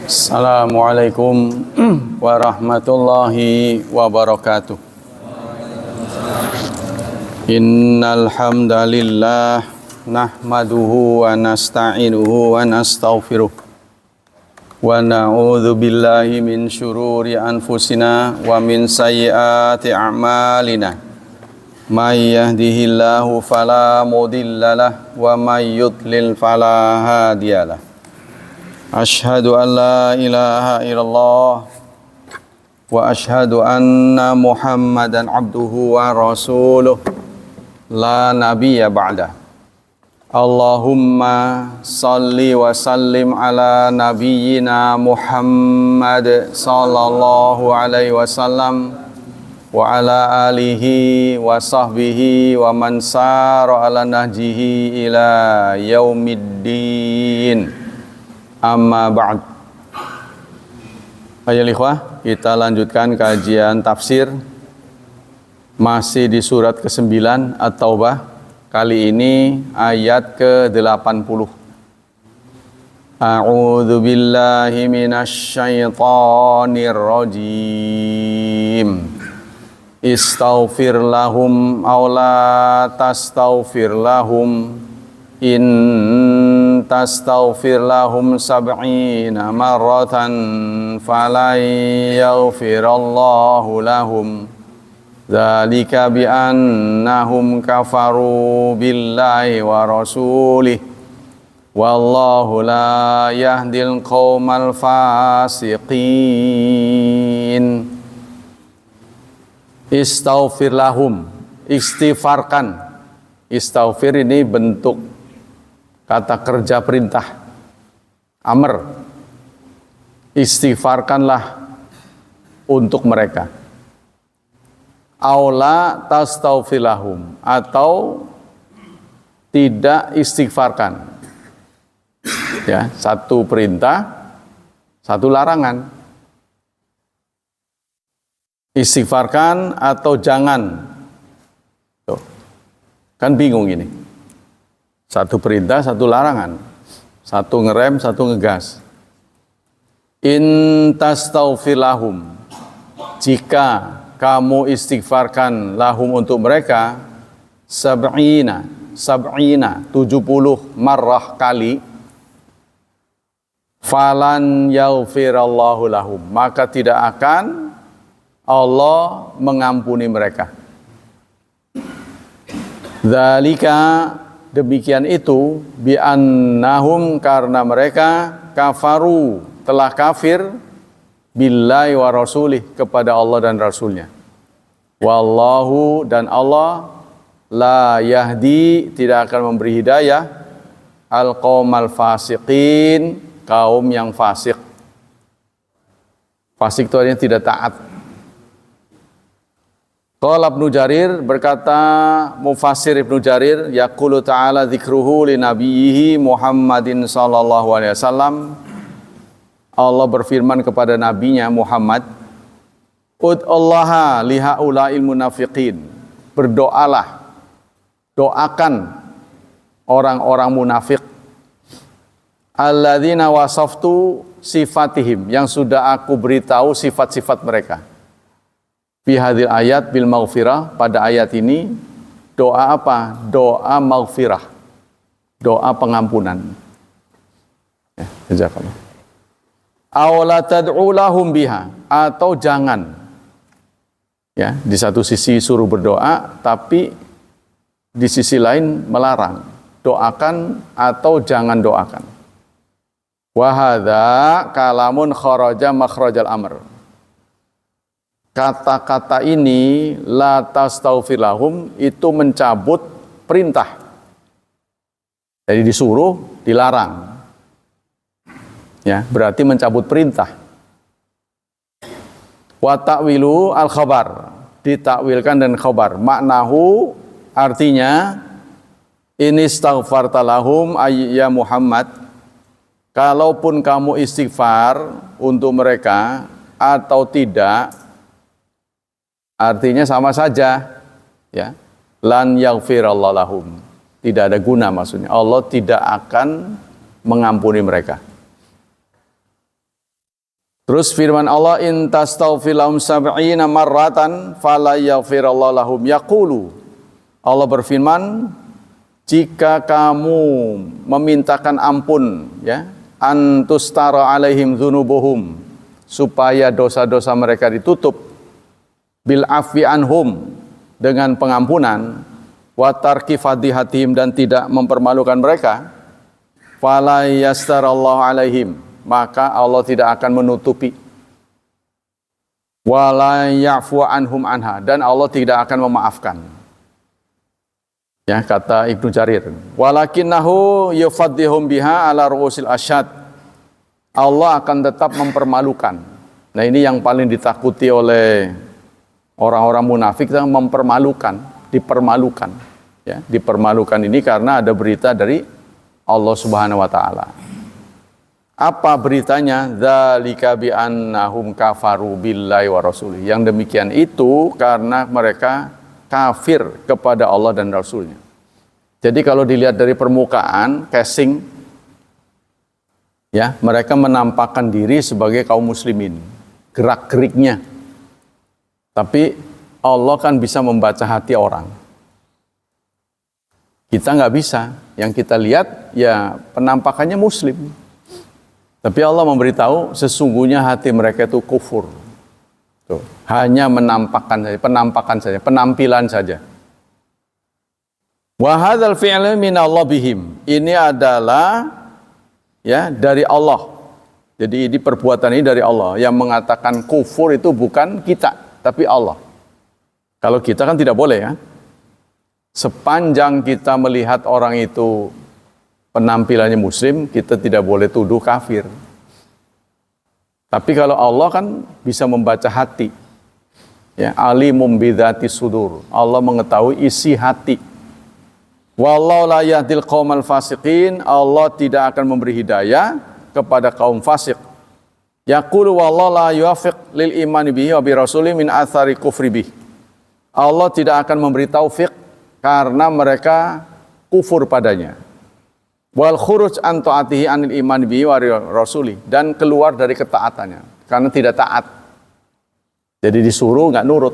Assalamualaikum warahmatullahi wabarakatuh. Innal hamdalillah nahmaduhu wa nasta'inuhu wa nastaghfiruh wa na'udzu billahi min syururi anfusina wa min sayyiati a'malina. May yahdihillahu fala mudhillalah wa may yudlil fala hadiyalah. Ashhadu an la ilaha illallah wa ashhadu anna Muhammadan abduhu wa rasuluh la nabiyya ba'dah. Allahumma salli wa sallim ala nabiyyina Muhammad sallallahu alaihi wasallam wa ala alihi wa sahbihi wa man sara ala nahjihi ila yaumiddin. Amma ba'd. Ayol ikhwah, kita lanjutkan kajian tafsir masih di surat ke-9 At-Taubah. Kali ini ayat ke-80. A'udzu billahi minasy syaithanir rajim. Istaghfir lahum aw la tastaghfir lahum in tastaghfir lahum sab'ina marratan falan yaghfirallahu lahum dzalika bi annahum kafaru billahi wa rasulih wallahu la yahdil qaumal fasiqin. Istaghfir lahum, istighfarkan. Istaghfir ini bentuk kata kerja perintah, amr. Istighfarkanlah untuk mereka. Aula tastaghfirlahum, atau tidak istighfarkan. Ya, satu perintah, satu larangan. Istighfarkan atau jangan. Tuh. Kan bingung ini. Satu perintah, satu larangan. Satu ngerem, satu ngegas. In tastaghfir lahum, jika kamu istighfarkan lahum untuk mereka, sab'ina 70 marrah kali, falan yaghfirallahu lahum, maka tidak akan Allah mengampuni mereka. Dzalika, demikian itu, bi'annahum, karena mereka kafaru, telah kafir, billahi wa rasulih, kepada Allah dan Rasulnya. Wallahu, dan Allah, la yahdi, tidak akan memberi hidayah, al-qaumal fasiqin, kaum yang fasik. Fasik itu artinya tidak taat. Qala Ibnu Jarir, berkata mufassir Ibnu Jarir, yaqulu ta'ala dzikruhu li nabiyhi Muhammadin sallallahu alaihi wasallam. Allah berfirman kepada nabinya Muhammad, ud'allaha lihaula'il munafiqin, berdoalah, doakan orang-orang munafik, alladzina wasaftu sifatihim, yang sudah aku beritahu sifat-sifat mereka. Fi hadhil ayat bil maghfirah, pada ayat ini doa apa? Doa maghfirah, doa pengampunan. Ya, jazakallah. Aw la tad'u lahum biha, atau jangan. Ya, di satu sisi suruh berdoa, tapi di sisi lain melarang. Doakan atau jangan doakan. Wa hadza kalamun kharaja makhrajal amr. Kata-kata ini, la tastaghfir lahum, itu mencabut perintah. Jadi disuruh, dilarang. Ya, berarti mencabut perintah. Wa ta'wilu al-khabar, ditakwilkan dan khabar. Maknahu, artinya, ini istaghfarta lahum ya Muhammad, kalaupun kamu istighfar untuk mereka atau tidak, artinya sama saja, ya. Lan yaghfirallahu lahum, tidak ada guna, maksudnya Allah tidak akan mengampuni mereka. Terus firman Allah, in tastaghfir lahum sab'ina marratan fala yaghfirallahu lahum yaqulu. Allah berfirman, jika kamu memintakan ampun, ya, antustara alaihim dzunubuhum, supaya dosa-dosa mereka ditutup, bil afwi anhum, dengan pengampunan, wa tarki fadihatihim, dan tidak mempermalukan mereka, fala yastarallahu alaihim, maka Allah tidak akan menutupi, wala ya'fu anhum anha, dan Allah tidak akan memaafkan. Ya, kata Ibnu Jarir, walakinnahu yufaddihum biha ala ru'usil asyad, Allah akan tetap mempermalukan. Nah, ini yang paling ditakuti oleh orang-orang munafik, mempermalukan, dipermalukan. Ya, dipermalukan ini karena ada berita dari Allah Subhanahu wa taala. Apa beritanya? Dzalika bi annahum kafaru billahi wa rasulih. Yang demikian itu karena mereka kafir kepada Allah dan Rasulnya. Jadi kalau dilihat dari permukaan, casing, ya, mereka menampakkan diri sebagai kaum muslimin, gerak-geriknya. Tapi Allah kan bisa membaca hati orang. Kita nggak bisa. Yang kita lihat ya penampakannya muslim. Tapi Allah memberitahu sesungguhnya hati mereka itu kufur. Tuh, hanya menampakkan saja, penampakan saja, penampilan saja. Wa hadzal fi'lu minallah bihim. Ini adalah, ya, dari Allah. Jadi ini perbuatan ini dari Allah. Yang mengatakan kufur itu bukan kita, tapi Allah. Kalau kita kan tidak boleh, ya. Sepanjang kita melihat orang itu penampilannya muslim, kita tidak boleh tuduh kafir. Tapi kalau Allah kan bisa membaca hati. Ya, alimum bidzati sudur. Allah mengetahui isi hati. Wallahu la yahdil qaumal fasiqin. Allah tidak akan memberi hidayah kepada kaum fasik. Yaqulu wallahu la yuwaffiq lil imani bihi wa bi rasuli min athari kufri bih. Allah tidak akan memberi taufik karena mereka kufur padanya. Wal khuruj an ta'atihi anil iman bihi wa rasuli, dan keluar dari ketaatannya karena tidak taat. Jadi disuruh nggak nurut.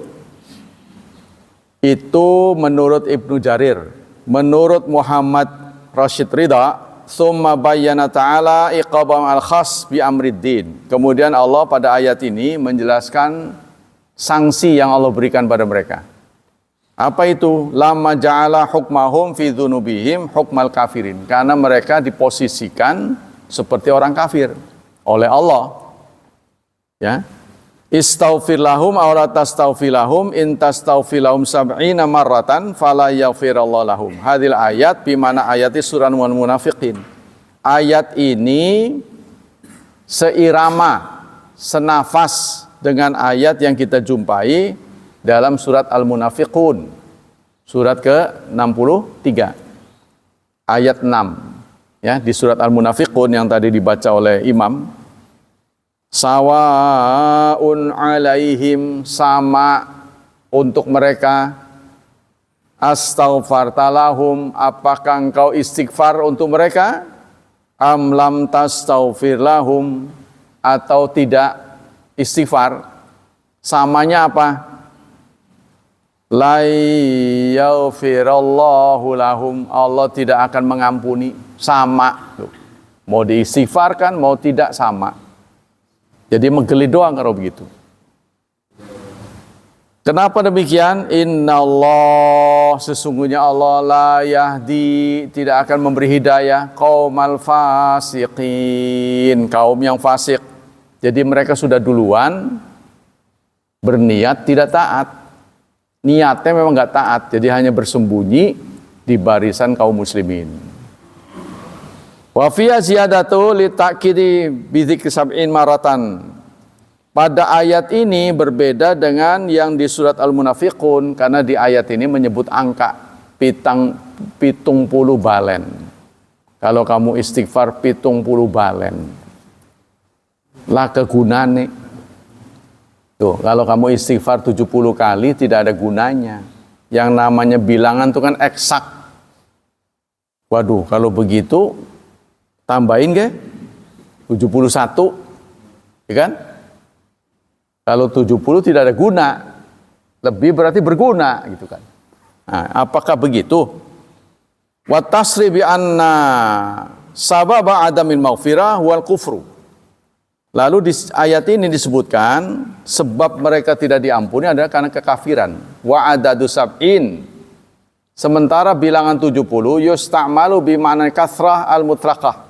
Itu menurut Ibnu Jarir. Menurut Muhammad Rashid Ridha, summa bayyana ta'ala iqabam al-khas bi amriddin. Kemudian Allah pada ayat ini menjelaskan sanksi yang Allah berikan pada mereka. Apa itu? Lama ja'ala hukmahum fi dzunubihim hukmal kafirin. Karena mereka diposisikan seperti orang kafir oleh Allah. Ya. Istaghfir lahum aw la tastaghfir lahum in tastaghfir lahum sab'ina marratan fala yaghfirallahu lahum. Hadil ayat bimana ayati surah Al-Munafiqin. Ayat ini seirama, senafas dengan ayat yang kita jumpai dalam surat Al-Munafiqun, surat ke-63, ayat 6. Ya, di surat Al-Munafiqun yang tadi dibaca oleh imam, sawaun alaihim, sama untuk mereka, astaghfartalahum, apakah engkau istighfar untuk mereka, am lam tastaghfir lahum, atau tidak istighfar. Samanya apa? La yaghfirallahu lahum, Allah tidak akan mengampuni. Sama, mau diistighfarkan mau tidak sama. Jadi menggeli doang kalau begitu. Kenapa demikian? Innallah, sesungguhnya Allah la yahdi, tidak akan memberi hidayah qaumal fasiqin, kaum yang fasik. Jadi mereka sudah duluan berniat tidak taat. Niatnya memang nggak taat, jadi hanya bersembunyi di barisan kaum muslimin. Wa fiya ziyadatu li ta'kidi bi dzikri sab'in maratan. Pada ayat ini berbeda dengan yang di surat Al-Munafiqun, karena di ayat ini menyebut angka 70 balen. Kalau kamu istighfar 70 balen, lah kegunane. Tuh, kalau kamu istighfar 70 kali tidak ada gunanya. Yang namanya bilangan itu kan eksak. Waduh, kalau begitu tambahin ke 71, ya kan? Kalau 70 tidak ada guna, lebih berarti berguna gitu kan. Nah, apakah begitu? Wa tasri bi anna sababa adamil maghfirah wal kufru. Lalu di ayat ini disebutkan sebab mereka tidak diampuni adalah karena kekafiran. Wa adadu sab'in. Sementara bilangan 70 yusta'malu bi ma'na kathrah al-mutlaqah.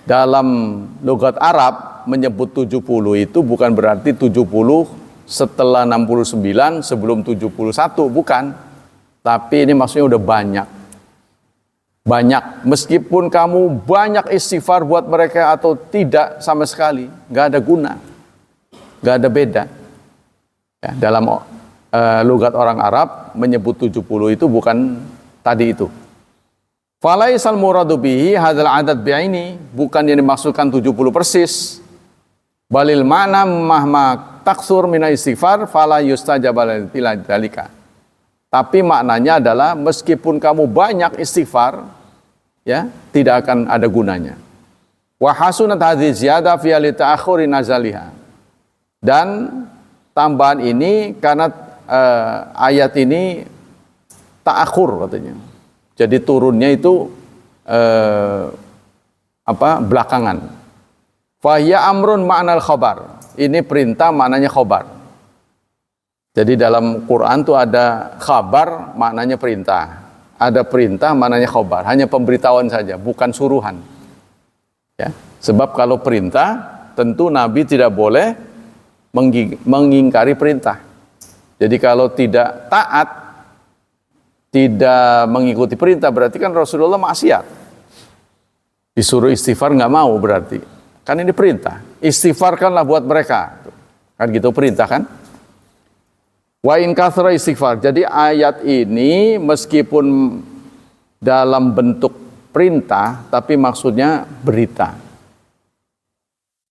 Dalam logat Arab menyebut 70 itu bukan berarti 70 setelah 69 sebelum 71, bukan. Tapi ini maksudnya udah banyak. Banyak, meskipun kamu banyak istighfar buat mereka atau tidak sama sekali, nggak ada guna, nggak ada beda. Ya, dalam logat orang Arab menyebut 70 itu bukan tadi itu. Falaisal muradu bihi hadzal adad bi'aini, bukan yang dimaksudkan 70 persis. Balil ma'na mahma taksur mina istighfar fala yustajab dzalika. Tapi maknanya adalah meskipun kamu banyak istighfar, ya, tidak akan ada gunanya. Wa hasunat hadhihi ziyadah fi ta'akhuri nazaliha. Dan tambahan ini karena ayat ini ta'akhur katanya. Jadi turunnya itu belakangan. Fahya amrun ma'nal khabar. Ini perintah maknanya khabar. Jadi dalam Quran tuh ada khabar maknanya perintah. Ada perintah maknanya khabar. Hanya pemberitahuan saja, bukan suruhan. Ya. Sebab kalau perintah, tentu Nabi tidak boleh mengingkari perintah. Jadi kalau tidak taat, tidak mengikuti perintah, berarti kan Rasulullah maksiat. Disuruh istighfar nggak mau berarti. Kan ini perintah. Istighfarkanlah buat mereka. Kan gitu perintah kan? Wa in kathra istighfar. Jadi ayat ini meskipun dalam bentuk perintah, tapi maksudnya berita.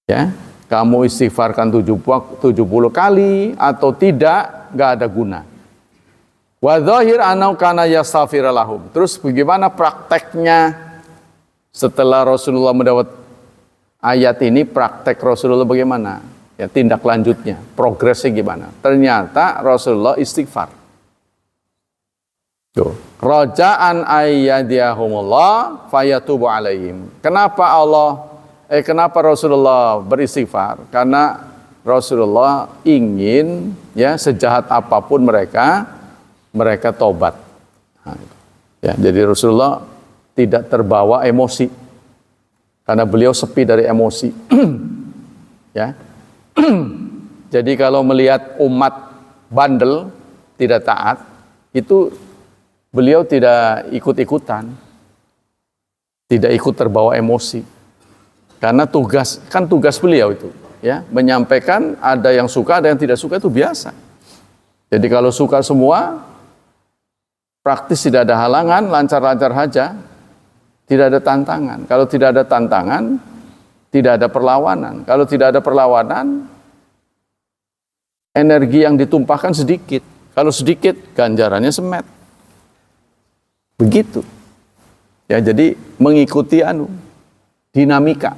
Ya, kamu istighfarkan 70 kali atau tidak, nggak ada guna. Wa dzahir anau kana yastaghfir lahum. Terus bagaimana prakteknya setelah Rasulullah mendapat ayat ini, praktek Rasulullah bagaimana? Ya, tindak lanjutnya, progresnya gimana? Ternyata Rasulullah istighfar. Tuh, raja'an ayyadiyahumullah fayatubu alaihim. Kenapa Rasulullah beristighfar? Karena Rasulullah ingin, ya, sejahat apapun mereka tobat. Nah, ya, jadi Rasulullah tidak terbawa emosi karena beliau sepi dari emosi. Ya. Jadi kalau melihat umat bandel tidak taat, itu beliau tidak ikut-ikutan, tidak ikut terbawa emosi. Karena tugas beliau itu, ya, menyampaikan, ada yang suka, ada yang tidak suka, itu biasa. Jadi kalau suka semua, praktis tidak ada halangan, lancar-lancar saja, tidak ada tantangan. Kalau tidak ada tantangan, tidak ada perlawanan. Kalau tidak ada perlawanan, energi yang ditumpahkan sedikit. Kalau sedikit, ganjarannya semet. Begitu. Ya, jadi mengikuti dinamika.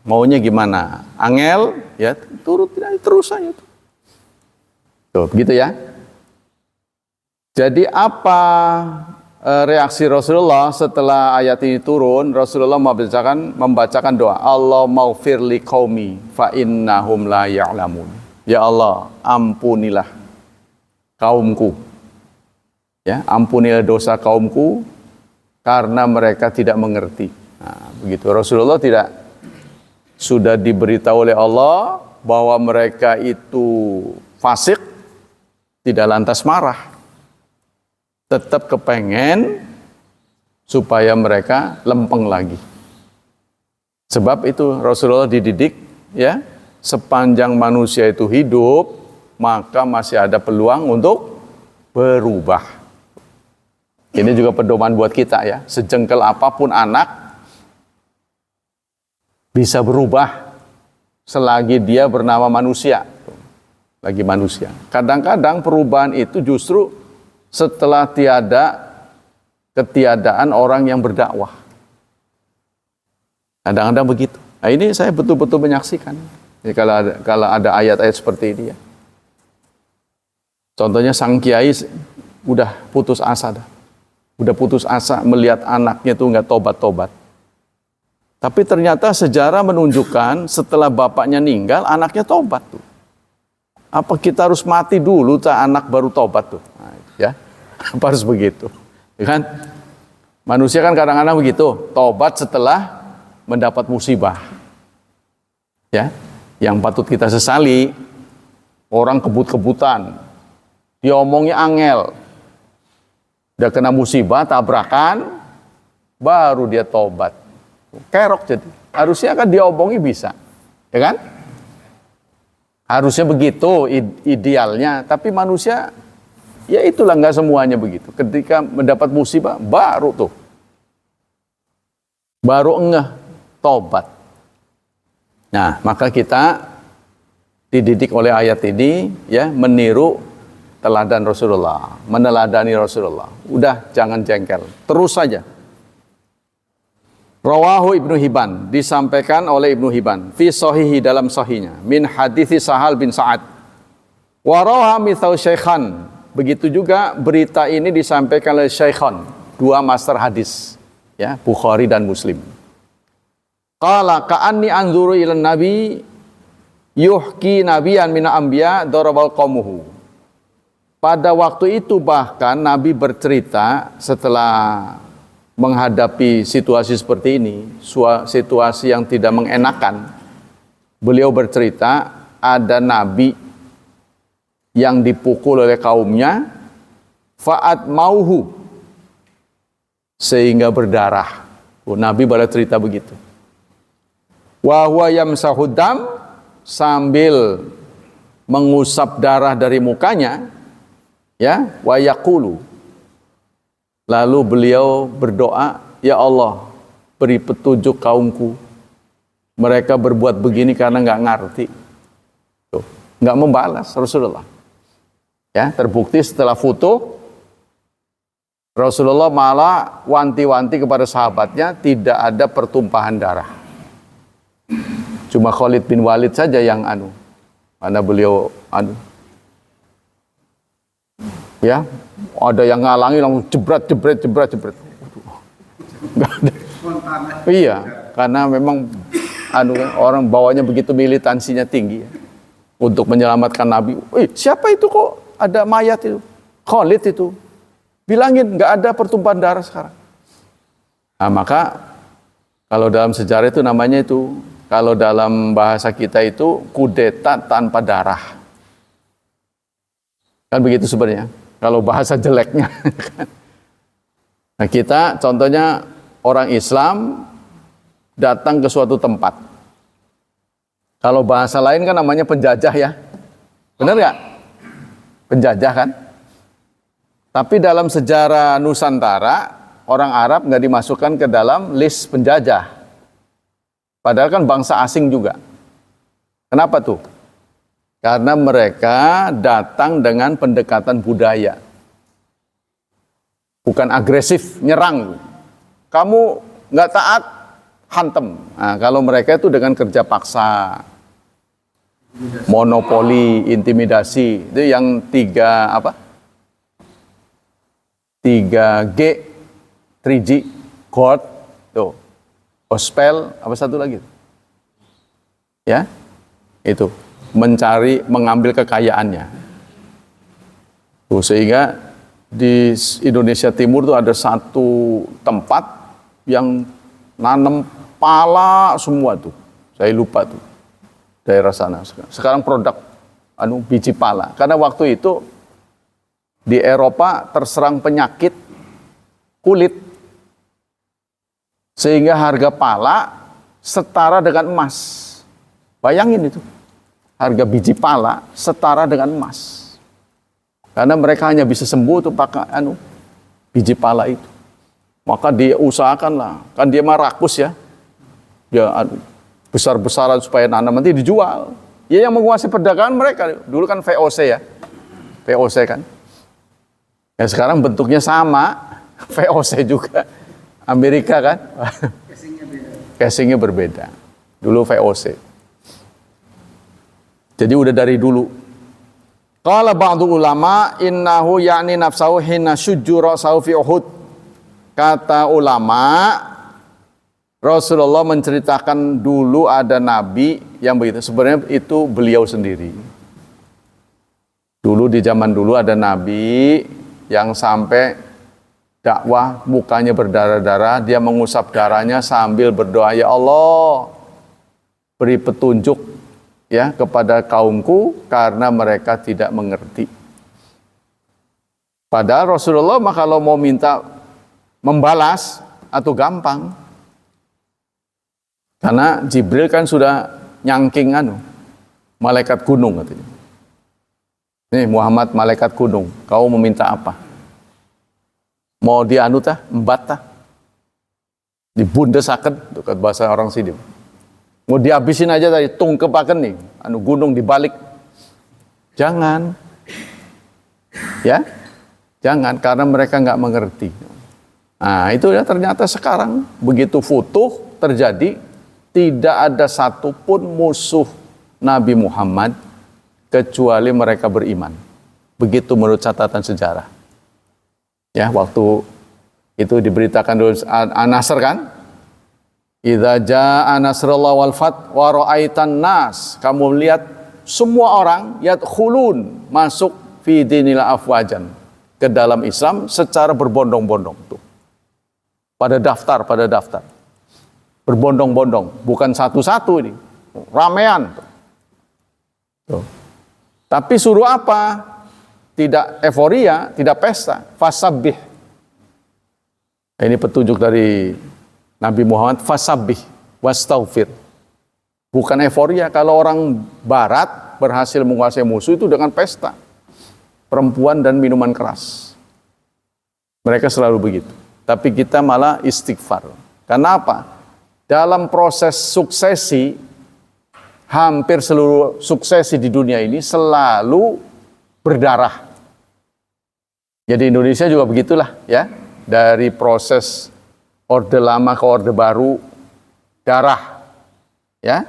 Maunya gimana? Angel, ya turut terus saja. Tuh, begitu ya. Jadi apa reaksi Rasulullah setelah ayat ini turun? Rasulullah membacakan doa, Allah maghfir li qaumi fa innahum la ya'lamun. Ya Allah, ampunilah kaumku. Ya, ampunilah dosa kaumku karena mereka tidak mengerti. Nah, begitu. Rasulullah sudah diberitahu oleh Allah bahwa mereka itu fasik, tidak lantas marah. Tetap kepengen supaya mereka lempeng lagi. Sebab itu Rasulullah dididik, ya, sepanjang manusia itu hidup, maka masih ada peluang untuk berubah. Ini juga pedoman buat kita, ya. Sejengkel apapun anak bisa berubah selagi dia bernama manusia. Lagi manusia. Kadang-kadang perubahan itu justru setelah ketiadaan orang yang berdakwah. Kadang-kadang begitu. Nah, ini saya betul-betul menyaksikan. Jadi kalau ada ayat-ayat seperti ini ya. Contohnya sang kiai udah putus asa dah. Udah putus asa melihat anaknya tuh nggak tobat-tobat. Tapi ternyata sejarah menunjukkan setelah bapaknya meninggal, anaknya tobat tuh. Apa kita harus mati dulu, anak baru tobat tuh? Nah, ya, apa harus begitu? Ya kan? Manusia kan kadang-kadang begitu, tobat setelah mendapat musibah. Ya, yang patut kita sesali, orang kebut-kebutan, dia omongnya angel, udah kena musibah, tabrakan, baru dia tobat. Kerok jadi. Harusnya kan dia omongi bisa, ya kan? Harusnya begitu idealnya, tapi manusia ya itulah, nggak semuanya begitu. Ketika mendapat musibah baru ngeh tobat. Nah, maka kita dididik oleh ayat ini ya, meniru teladan Rasulullah, meneladani Rasulullah. Udah jangan jengkel, terus saja. Rawahu Ibnu Hibban, disampaikan oleh Ibnu Hibban fi sahihi, dalam sahihnya, min hadithi Sahal bin Sa'ad. Wa rawaha mithau syaikhan. Begitu juga berita ini disampaikan oleh syaikhan, dua master hadis, ya, Bukhari dan Muslim. Qala ka'anni anzuru ila nabi yuhki nabiyan min anbiya darabal qaumuhu. Pada waktu itu bahkan Nabi bercerita setelah menghadapi situasi seperti ini, situasi yang tidak mengenakan, beliau bercerita ada nabi yang dipukul oleh kaumnya, fa'at mauhu, sehingga berdarah. Nabi bala cerita begitu. Wa huwa yamsahu dam, sambil mengusap darah dari mukanya, ya, wa yaqulu, lalu beliau berdoa, ya Allah, beri petunjuk kaumku. Mereka berbuat begini karena nggak ngerti. Tuh, nggak membalas Rasulullah. Ya, terbukti setelah foto, Rasulullah malah wanti-wanti kepada sahabatnya tidak ada pertumpahan darah. Cuma Khalid bin Walid saja yang karena beliau ya, ada yang ngalangi langsung jebret. Enggak ada. Iya, karena memang orang bawanya begitu militansinya tinggi ya, untuk menyelamatkan Nabi. Siapa itu kok ada mayat itu? Khalid itu. Bilangin nggak ada pertumpahan darah sekarang. Nah, maka kalau dalam sejarah itu namanya itu, kalau dalam bahasa kita itu kudeta tanpa darah. Kan begitu sebenarnya. Kalau bahasa jeleknya. Nah, kita contohnya orang Islam datang ke suatu tempat. Kalau bahasa lain kan namanya penjajah ya. Benar nggak? Penjajah kan? Tapi dalam sejarah Nusantara, orang Arab nggak dimasukkan ke dalam list penjajah. Padahal kan bangsa asing juga. Kenapa tuh? Karena mereka datang dengan pendekatan budaya. Bukan agresif, nyerang. Kamu nggak taat, hantem. Nah, kalau mereka itu dengan kerja paksa, monopoli, intimidasi. Itu yang 3G, 3G, God, tuh, gospel, apa satu lagi? Ya, itu mengambil kekayaannya. Tuh, sehingga di Indonesia Timur tuh ada satu tempat yang nanam pala semua tuh. Saya lupa tuh daerah sana. Sekarang produk biji pala. Karena waktu itu di Eropa terserang penyakit kulit, sehingga harga pala setara dengan emas. Bayangin itu, harga biji pala setara dengan emas. Karena mereka hanya bisa sembuh tuh pakai biji pala itu. Maka dia usahakanlah, kan dia mah rakus ya, dia besar-besaran supaya nanam nanti dijual. Ya, yang menguasai perdagangan mereka. Dulu kan VOC ya, VOC kan. Ya, sekarang bentuknya sama, VOC juga. Amerika kan, casingnya berbeda. Dulu VOC. Jadi udah dari dulu. Qala ba'du ulama innahu ya'ni nafsahu hina syujju ra'sahu fi Uhud. Kata ulama, Rasulullah menceritakan dulu ada nabi yang begitu. Sebenarnya itu beliau sendiri. Dulu di zaman dulu ada nabi yang sampai dakwah mukanya berdarah-darah, dia mengusap darahnya sambil berdoa, ya Allah, beri petunjuk ya kepada kaumku karena mereka tidak mengerti. Padahal Rasulullah mah kalau mau minta membalas atau gampang. Karena Jibril kan sudah nyangking malaikat gunung katanya. Nih Muhammad malaikat gunung, kau meminta apa? Mau embat dibundesaken, dekat bahasa orang sini. Mau dihabisin aja tadi, tungkepaken nih, gunung dibalik. Jangan. Ya. Jangan, karena mereka nggak mengerti. Nah, itu ya ternyata sekarang begitu futuh terjadi, tidak ada satupun musuh Nabi Muhammad kecuali mereka beriman. Begitu menurut catatan sejarah. Ya, waktu itu diberitakan dulu An-Nasr kan? Idza jaa nasrullah wal fath wa ra'aitan nas, kamu lihat semua orang yadkhulun, masuk fi dinil afwajan, ke dalam Islam secara berbondong-bondong tuh. Pada daftar. Berbondong-bondong, bukan satu-satu ini. Ramean. Tuh. Tapi suruh apa? Tidak euforia, tidak pesta, fasabbih. Ini petunjuk dari Nabi Muhammad, fasabbih wastaghfir. Bukan euforia. Kalau orang barat berhasil menguasai musuh itu dengan pesta. Perempuan dan minuman keras. Mereka selalu begitu. Tapi kita malah istighfar. Karena apa? Dalam proses suksesi, hampir seluruh suksesi di dunia ini selalu berdarah. Jadi Indonesia juga begitulah ya. Dari proses Orde Lama ke Orde Baru, darah. Ya.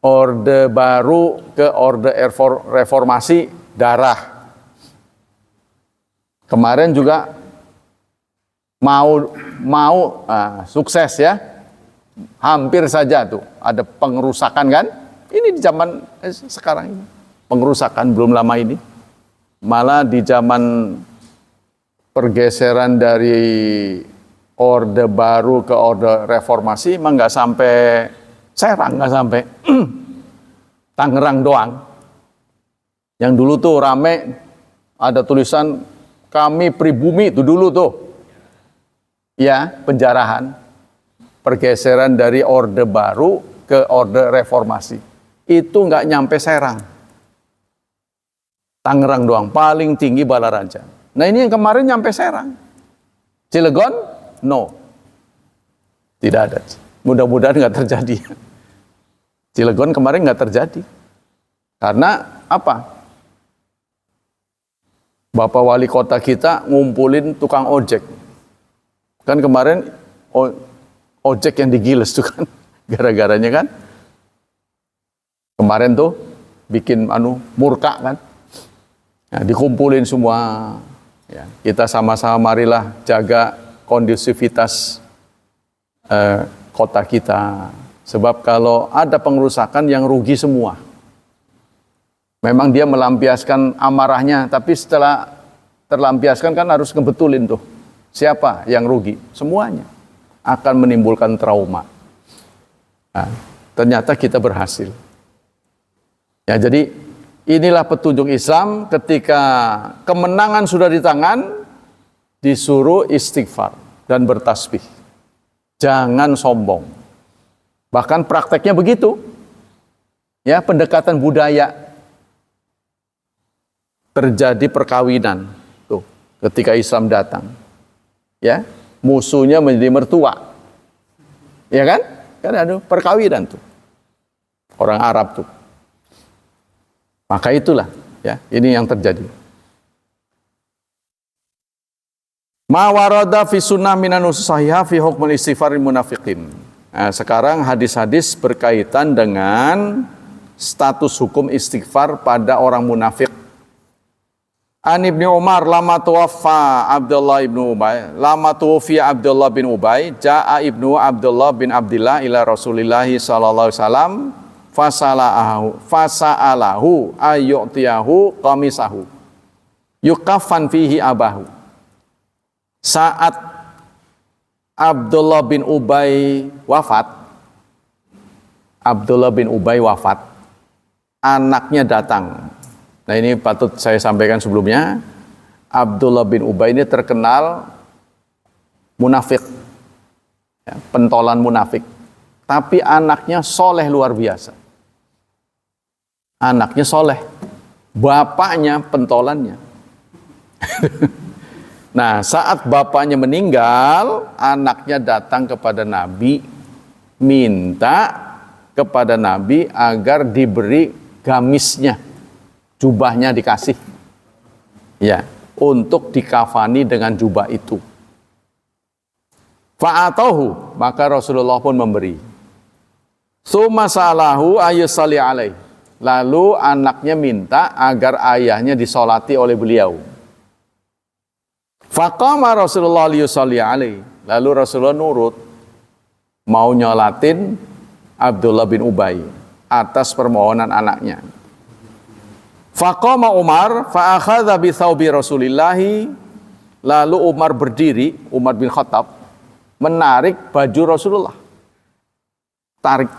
Orde Baru ke Orde Reformasi, darah. Kemarin juga mau sukses ya, hampir saja tuh ada pengerusakan kan? Ini di zaman sekarang ini pengerusakan belum lama ini, malah di zaman pergeseran dari Orde Baru ke Orde Reformasi, emang nggak sampai Serang, nggak sampai Tangerang doang. Yang dulu tuh rame ada tulisan kami pribumi itu dulu tuh. Ya, penjarahan. Pergeseran dari Orde Baru ke Orde Reformasi. Itu nggak nyampe Serang. Tangerang doang, paling tinggi Balaraja. Nah ini yang kemarin nyampe Serang. Cilegon? No. Tidak ada. Mudah-mudahan nggak terjadi. Cilegon kemarin nggak terjadi. Karena apa? Bapak wali kota kita ngumpulin tukang ojek. Kan kemarin ojek yang digiles tuh kan. Gara-garanya kan. Kemarin tuh bikin murka kan. Nah, dikumpulin semua. Ya, kita sama-sama marilah jaga kondusivitas kota kita. Sebab kalau ada pengerusakan yang rugi semua. Memang dia melampiaskan amarahnya, tapi setelah terlampiaskan kan harus ngebetulin tuh. Siapa yang rugi? Semuanya. Akan menimbulkan trauma. Nah, ternyata kita berhasil. Ya, jadi inilah petunjuk Islam ketika kemenangan sudah di tangan, disuruh istighfar dan bertasbih. Jangan sombong. Bahkan prakteknya begitu. Ya, pendekatan budaya. Terjadi perkawinan tuh ketika Islam datang. Ya, musuhnya menjadi mertua. Ya kan? Kan ada perkawinan tuh. Orang Arab tuh. Maka itulah ya, ini yang terjadi. Ma warada fi sunnah minan sahihah fi hukmul istighfaril munafiqin. Nah, sekarang hadis-hadis berkaitan dengan status hukum istighfar pada orang munafik. An Ibnu Umar lama tuwaffa Abdullah ibnu Ubay, lama tuwfiya Abdullah bin Ubay, jaa ibnu Abdullah bin Abdillah ila Rasulillah sallallahu alaihi wasallam fasa'alahu ayyutiyahu qamisahu yukaffan fihi abahu. Saat Abdullah bin Ubay wafat, anaknya datang. Nah, ini patut saya sampaikan sebelumnya. Abdullah bin Ubay ini terkenal munafik, ya, pentolan munafik. Tapi anaknya soleh luar biasa. Anaknya soleh, bapaknya pentolannya. Nah, saat bapaknya meninggal, anaknya datang kepada Nabi, minta kepada Nabi agar diberi gamisnya, jubahnya dikasih, ya, untuk dikafani dengan jubah itu. Fa'atahu, maka Rasulullah pun memberi. Tsumma sa'alahu ayyusalli alaih. Lalu anaknya minta agar ayahnya disolati oleh beliau. Faqama Rasulullah liyusalli alaih. Lalu Rasulullah nurut, mau nyolatin Abdullah bin Ubay atas permohonan anaknya. Faqama Umar fa'akhadha bi thawbi Rasulillahi. Lalu Umar berdiri, Umar bin Khattab, menarik baju Rasulullah. Tarik.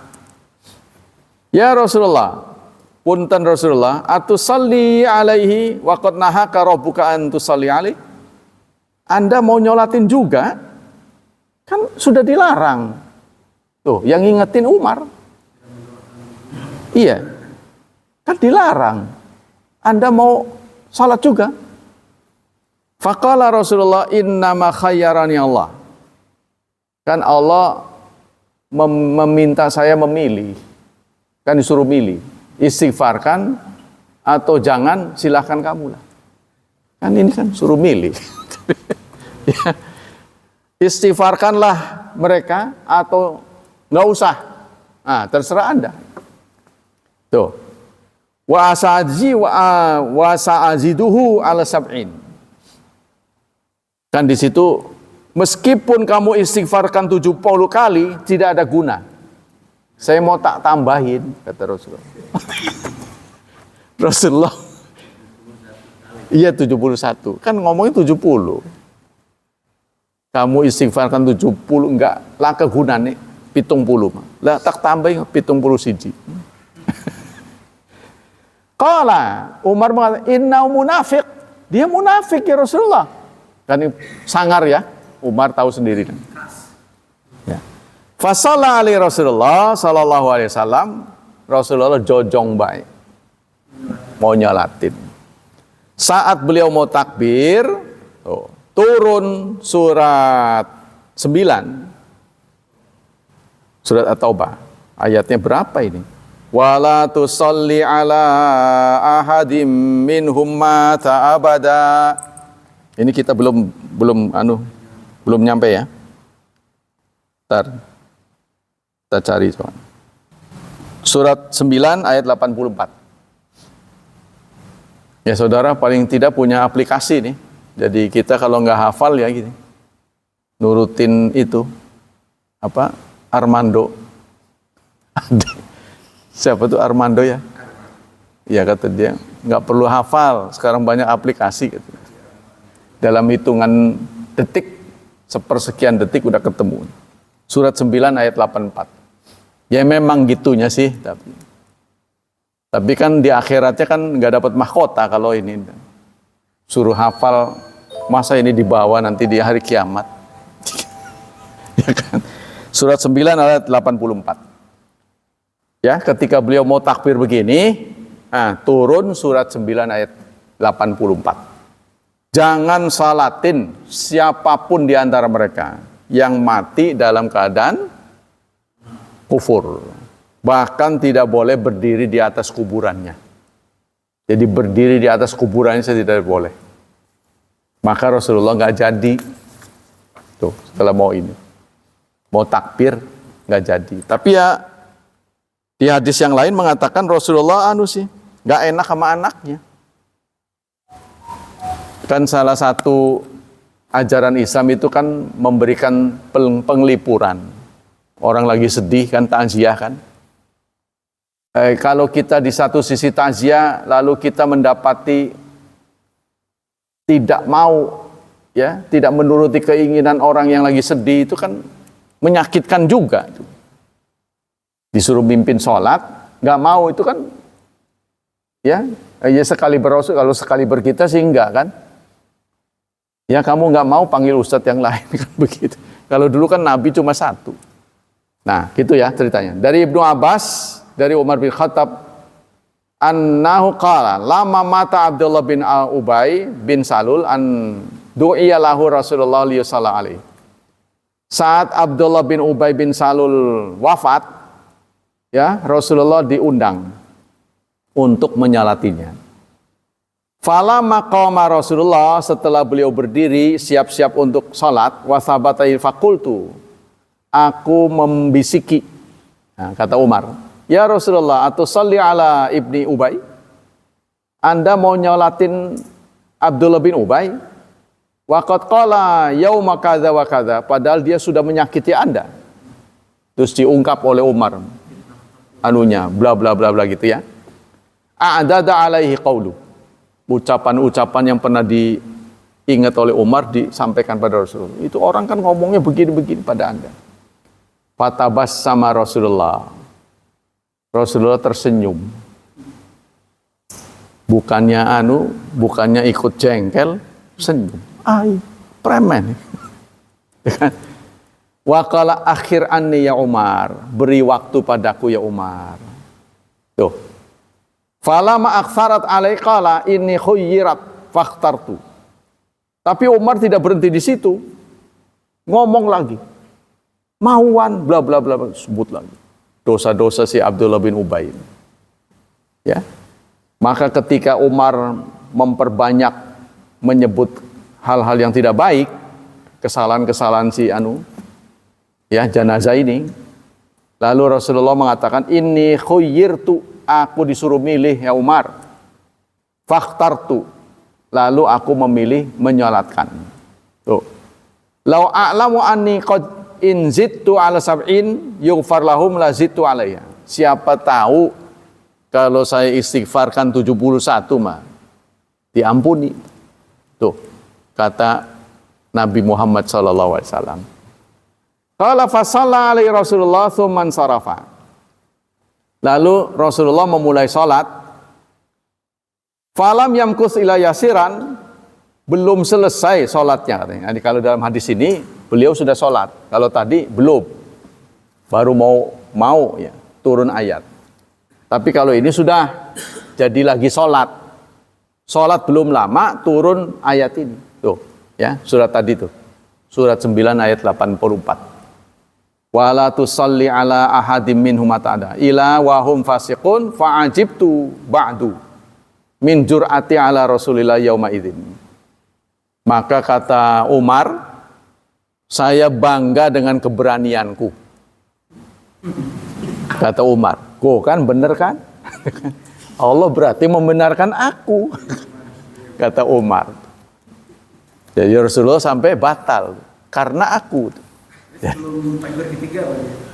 Ya Rasulullah, punten Rasulullah, atusalli alaihi wa qad nahaka rabbuka an tusalli alaihi. Anda mau nyolatin juga? Kan sudah dilarang. Tuh, yang ngingetin Umar. Iya. Kan dilarang. Anda mau salat juga? Faqala Rasulullah innama khayyarani Allah. Kan Allah meminta saya memilih. Kan disuruh milih. Istighfarkan atau jangan, silahkan kamu lah. Kan ini kan suruh milih. Ya. Istighfarkanlah mereka atau nggak usah. Nah, terserah Anda. Tuh. Wa sa'aziduhu ala sab'in. Kan di situ meskipun kamu istighfarkan 70 kali tidak ada guna. Saya mau tak tambahin, kata Rasulullah. Rasulullah. Iya 71. Kan ngomongnya 70. Kamu istighfarkan 70 enggak laka gunane 70 mah. Lah tak tambahin 70 siji. Qala Umar mengatakan inna munafik. Dia munafik ya Rasulullah. Kan sangar ya. Umar tahu sendiri kan. Ya. Fasalla alaihi Rasulullah sallallahu alaihi wasallam. Rasulullah jojong baik. Mau nyolatin. Saat beliau mau takbir, turun surat 9. Surat At-Taubah. Ayatnya berapa ini? Wala tusalli ala ahadim minhum mata abada. Ini kita belum nyampe ya. Ntar kita cari soalnya. Surat 9 ayat 84. Ya saudara paling tidak punya aplikasi nih. Jadi kita kalau nggak hafal ya gini. Nurutin itu. Apa? Armando. Siapa tuh Armando ya? Ya kata dia. Nggak perlu hafal. Sekarang banyak aplikasi. Gitu. Dalam hitungan detik. Sepersekian detik udah ketemu. Surat 9 ayat 84. Ya memang gitunya sih. Tapi kan di akhiratnya kan nggak dapat mahkota kalau ini. Suruh hafal, masa ini dibawa nanti di hari kiamat. Ya kan? Surat 9 ayat 84. Ya, ketika beliau mau takbir begini, turun surat 9 ayat 84. Jangan salatin siapapun di antara mereka yang mati dalam keadaan kufur. Bahkan tidak boleh berdiri di atas kuburannya. Jadi berdiri di atas kuburannya saya tidak boleh. Maka Rasulullah nggak jadi. Tuh, setelah mau takbir nggak jadi. Tapi ya Di hadis yang lain mengatakan Rasulullah nggak enak sama anaknya. Kan salah satu ajaran Islam itu kan memberikan penglipuran. Orang lagi sedih kan takziah kan. Kalau kita di satu sisi takziah lalu kita mendapati tidak mau ya, tidak menuruti keinginan orang yang lagi sedih, itu kan menyakitkan juga. Disuruh mimpin sholat, nggak mau, itu kan ya sekali berasul, kalau sekali berkita sih enggak kan. Ya kamu nggak mau panggil ustadz yang lain kan begitu. Kalau dulu kan Nabi cuma satu. Nah gitu ya ceritanya. Dari Ibnu Abbas, dari Umar bin Khattab, annahu qala lama mata Abdullah bin Ubay bin Salul an du'iya lahu Rasulullah sallallahu alaihi. Saat Abdullah bin Ubay bin Salul wafat, ya Rasulullah diundang untuk menyalatinya. Fala maqama Rasulullah, setelah beliau berdiri siap-siap untuk salat, wasabatai fakultu, aku membisiki. Nah, kata Umar, ya Rasulullah, atusalli ala ibni Ubay? Anda mau nyolatin Abdullah bin Ubay? Waqad qala yauma kadza wa kadza, padahal dia sudah menyakiti Anda. Terus diungkap oleh Umar anunya bla bla bla bla gitu ya. A'dada alaihi qaulu. Ucapan-ucapan yang pernah diingat oleh Umar disampaikan pada Rasulullah. Itu orang kan ngomongnya begini-begini pada Anda. Fatabas sama Rasulullah. Rasulullah tersenyum. Bukannya ikut jengkel, senyum. Premen. Wa qala akhir anni ya Umar, beri waktu padaku ya Umar. Tuh. Fala ma aktsarat alaikala inni khuyyirat fakhtartu. Tapi Umar tidak berhenti di situ. Ngomong lagi. Mauan bla bla bla, sebut lagi dosa-dosa si Abdullah bin Ubay. Ya. Maka ketika Umar memperbanyak menyebut hal-hal yang tidak baik, kesalahan-kesalahan si jenazah ini, lalu Rasulullah mengatakan, inni khuyyirtu, aku disuruh milih ya Umar. Fakhtartu, lalu aku memilih menyolatkan. Tuh. Lau a'lamu anni qad in zittu ala sab'in yughfar lahum la zittu alaiha. Siapa tahu kalau saya istighfarkan 71 mah diampuni. Tuh, kata Nabi Muhammad sallallahu alaihi wasallam. Qala fa shalla alaihi Rasulullah tsumman sarafa. Lalu Rasulullah memulai salat. Falam yamkus ila yasiran, belum selesai salatnya katanya. Jadi kalau dalam hadis ini beliau sudah salat. Kalau tadi belum. Baru mau ya turun ayat. Tapi kalau ini sudah jadi lagi salat. Salat belum lama turun ayat ini. Tuh, ya, surat tadi tuh. Surat 9 ayat 84. Wala tusalli ala ahadim minhum atada ila wahum fasiqun fa'ajibtu ba'du min jur'ati ala Rasulillah yauma idzin. Maka kata Umar, saya bangga dengan keberanianku. Kata Umar, kan bener kan? Allah berarti membenarkan aku. Kata Umar. Jadi Rasulullah sampai batal karena aku. Sebelum takbir ketiga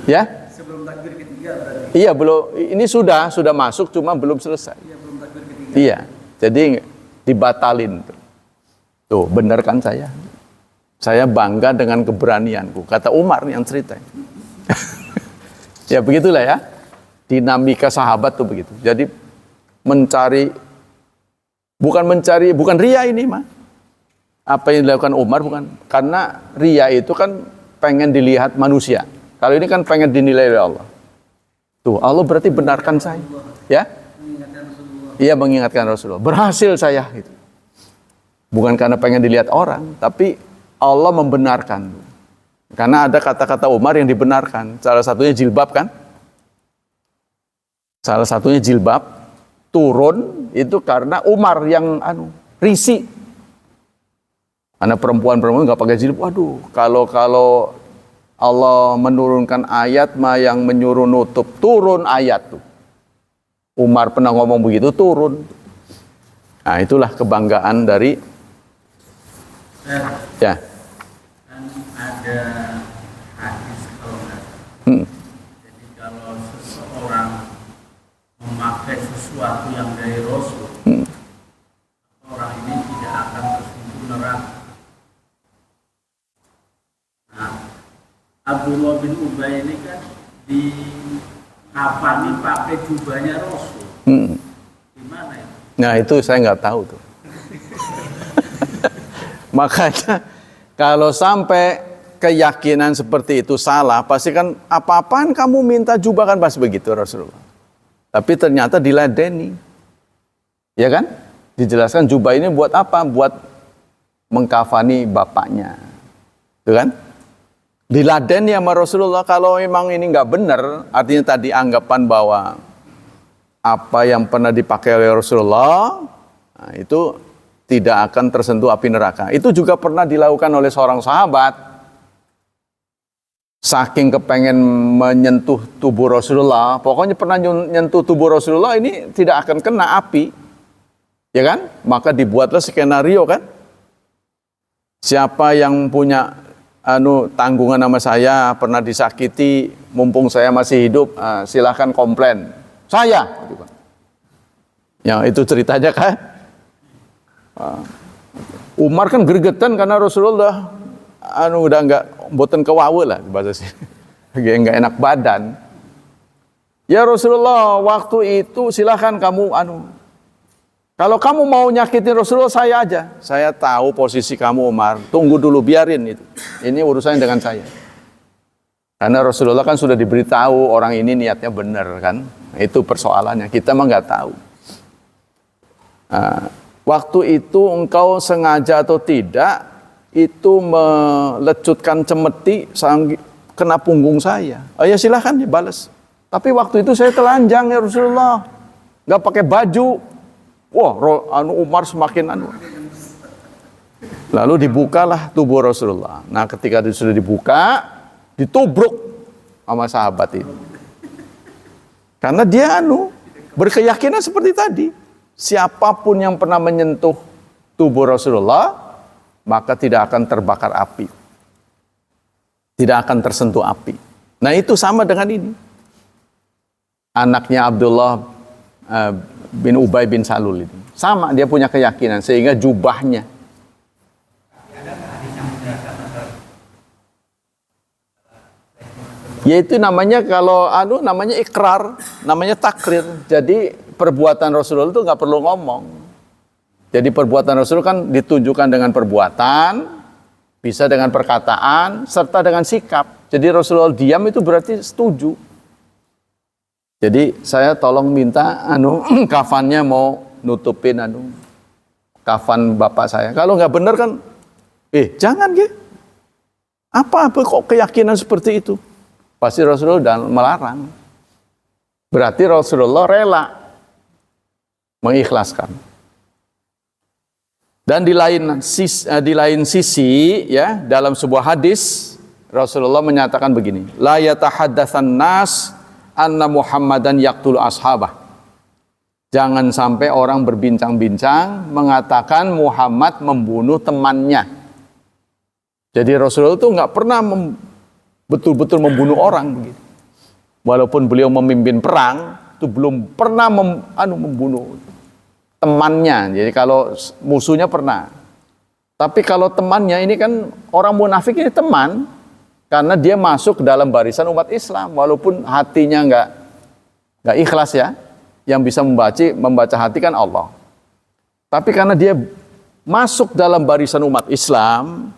ya? Sebelum takbir ketiga berarti. Iya, belum, ini sudah masuk cuma belum selesai. Iya, belum takbir ketiga. Iya. Jadi dibatalin. Tuh, benar kan saya? Saya bangga dengan keberanianku. Kata Umar yang cerita. Ya begitulah ya. Dinamika sahabat tuh begitu. Jadi bukan ria ini mah. Apa yang dilakukan Umar bukan. Karena ria itu kan pengen dilihat manusia. Kalau ini kan pengen dinilai oleh Allah. Tuh, Allah berarti benarkan saya. Ya? Iya, mengingatkan Rasulullah. Berhasil saya gitu. Bukan karena pengen dilihat orang, tapi Allah membenarkan. Karena ada kata-kata Umar yang dibenarkan. Salah satunya jilbab kan? Salah satunya jilbab turun itu karena Umar yang risih. Karena perempuan-perempuan nggak pakai jilbab, waduh, kalau Allah menurunkan ayat yang menyuruh nutup, turun ayat tuh. Umar pernah ngomong begitu, turun. Nah, itulah kebanggaan dari ya. Kan ada hadis kalau nggak salah. Jadi kalau seseorang memakai sesuatu yang dari Rasul, orang ini tidak akan tersinggung neraka. Nah, Abdullah bin Ubay ini kan di kafani pakai jubahnya Rasul. Gimana ya? Nah, itu saya nggak tahu tuh. Makanya kalau sampai keyakinan seperti itu salah, pasti kan apa-apaan kamu minta jubah, kan pasti begitu Rasulullah. Tapi ternyata diladeni. Ya kan? Dijelaskan jubah ini buat apa? Buat mengkafani bapaknya. Itu kan? Diladeni sama Rasulullah. Kalau memang ini nggak benar, artinya tadi anggapan bahwa apa yang pernah dipakai oleh Rasulullah, nah, itu tidak akan tersentuh api neraka. Itu juga pernah dilakukan oleh seorang sahabat. Saking kepengen menyentuh tubuh Rasulullah, pokoknya pernah menyentuh tubuh Rasulullah, ini tidak akan kena api. Ya kan? Maka dibuatlah skenario kan. Siapa yang punya tanggungan sama saya, pernah disakiti, mumpung saya masih hidup, silahkan komplain. Saya. Ya, itu ceritanya kan. Umar kan gregetan karena Rasulullah udah enggak mboten kewawe lah bahasa sih. Enggak enak badan. Ya Rasulullah, waktu itu silahkan kamu kalau kamu mau nyakitin Rasulullah, saya aja. Saya tahu posisi kamu Umar. Tunggu dulu, biarin itu. Ini urusannya dengan saya. Karena Rasulullah kan sudah diberitahu orang ini niatnya benar kan. Itu persoalannya. Kita mah nggak tahu. Nah, waktu itu engkau sengaja atau tidak, itu melecutkan cemeti kena punggung saya. Oh ya silahkan dibalas. Tapi waktu itu saya telanjang ya Rasulullah. Nggak pakai baju. Wah, Umar semakin Lalu dibukalah tubuh Rasulullah. Nah, ketika sudah dibuka, ditubruk sama sahabat ini. Karena dia berkeyakinan seperti tadi. Siapapun yang pernah menyentuh tubuh Rasulullah, maka tidak akan terbakar api. Tidak akan tersentuh api. Nah, itu sama dengan ini. Anaknya Abdullah bin Ubay bin Salul ini. Sama, dia punya keyakinan sehingga jubahnya. Yaitu namanya kalau namanya ikrar, namanya takrir. Jadi perbuatan Rasulullah itu nggak perlu ngomong. Jadi perbuatan Rasul kan ditunjukkan dengan perbuatan, bisa dengan perkataan, serta dengan sikap. Jadi Rasulullah diam itu berarti setuju. Jadi saya tolong minta kafannya mau nutupin kafan bapak saya. Kalau nggak benar kan, jangan gitu. Apa kok keyakinan seperti itu? Pasti Rasulullah udah melarang. Berarti Rasulullah rela mengikhlaskan. Dan di lain sisi ya, dalam sebuah hadis Rasulullah menyatakan begini, la yatahaddatsan nas anna Muhammadan yaqtulu ashabah. Jangan sampai orang berbincang-bincang mengatakan Muhammad membunuh temannya. Jadi Rasulullah itu nggak pernah betul-betul membunuh orang begitu. Walaupun beliau memimpin perang, itu belum pernah membunuh temannya. Jadi kalau musuhnya pernah. Tapi kalau temannya ini kan orang munafik ini teman, karena dia masuk ke dalam barisan umat Islam, walaupun hatinya nggak ikhlas ya. Yang bisa membaca hati kan Allah. Tapi karena dia masuk dalam barisan umat Islam,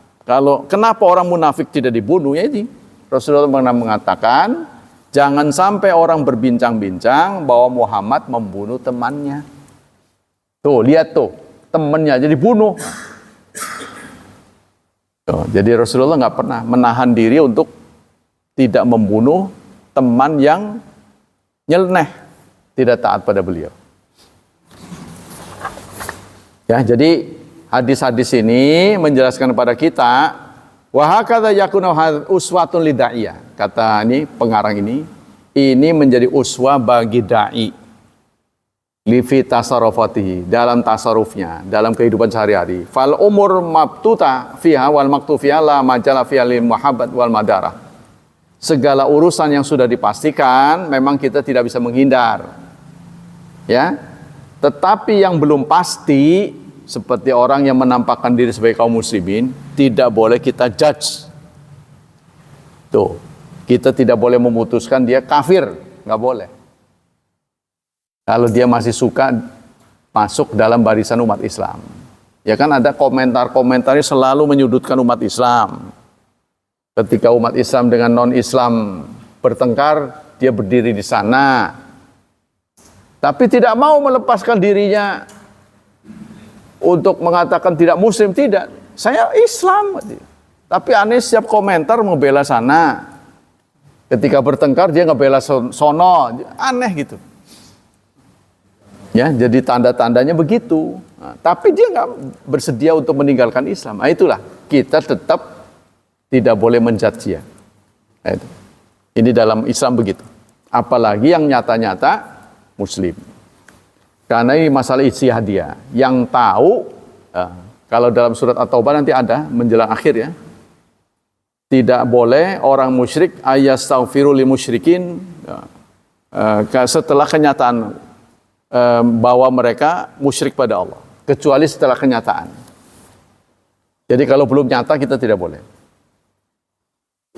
kenapa orang munafik tidak dibunuh? Ya ini Rasulullah pernah mengatakan, jangan sampai orang berbincang-bincang bahwa Muhammad membunuh temannya. Tuh, lihat tuh, temannya jadi bunuh. Jadi Rasulullah nggak pernah menahan diri untuk tidak membunuh teman yang nyeleneh, tidak taat pada beliau. Ya, jadi hadis-hadis ini menjelaskan kepada kita Wa hakadha yakunu uswatun lida'iyah. Kata ini pengarang ini menjadi uswah bagi dai li fi tasarrufatihi, dalam tasarrufnya, dalam kehidupan sehari-hari. Fal umur mabtuta fiha wal maktu fiha la majala fiha lil muhabbat wal madarah. Segala urusan yang sudah dipastikan memang kita tidak bisa menghindar. Ya. Tetapi yang belum pasti seperti orang yang menampakkan diri sebagai kaum muslimin, tidak boleh kita judge. Tuh, kita tidak boleh memutuskan dia kafir, nggak boleh. Kalau dia masih suka masuk dalam barisan umat Islam. Ya kan ada komentar-komentarnya selalu menyudutkan umat Islam. Ketika umat Islam dengan non-Islam bertengkar, dia berdiri di sana. Tapi tidak mau melepaskan dirinya untuk mengatakan tidak muslim, tidak. Saya Islam. Tapi aneh setiap komentar membela sana. Ketika bertengkar dia ngebela sono. Aneh gitu. Ya, jadi tanda-tandanya begitu. Nah, tapi dia nggak bersedia untuk meninggalkan Islam. Nah, itulah kita tetap tidak boleh menjudge ya. Nah, itu. Ini dalam Islam begitu. Apalagi yang nyata-nyata Muslim. Karena ini masalah ijtihadiyah. Yang tahu, kalau dalam surat At-Taubah nanti ada menjelang akhir ya. Tidak boleh orang musyrik ayastaghfiru lil musyrikin setelah kenyataan bahwa mereka musyrik pada Allah, kecuali setelah kenyataan. Jadi kalau belum nyata kita tidak boleh.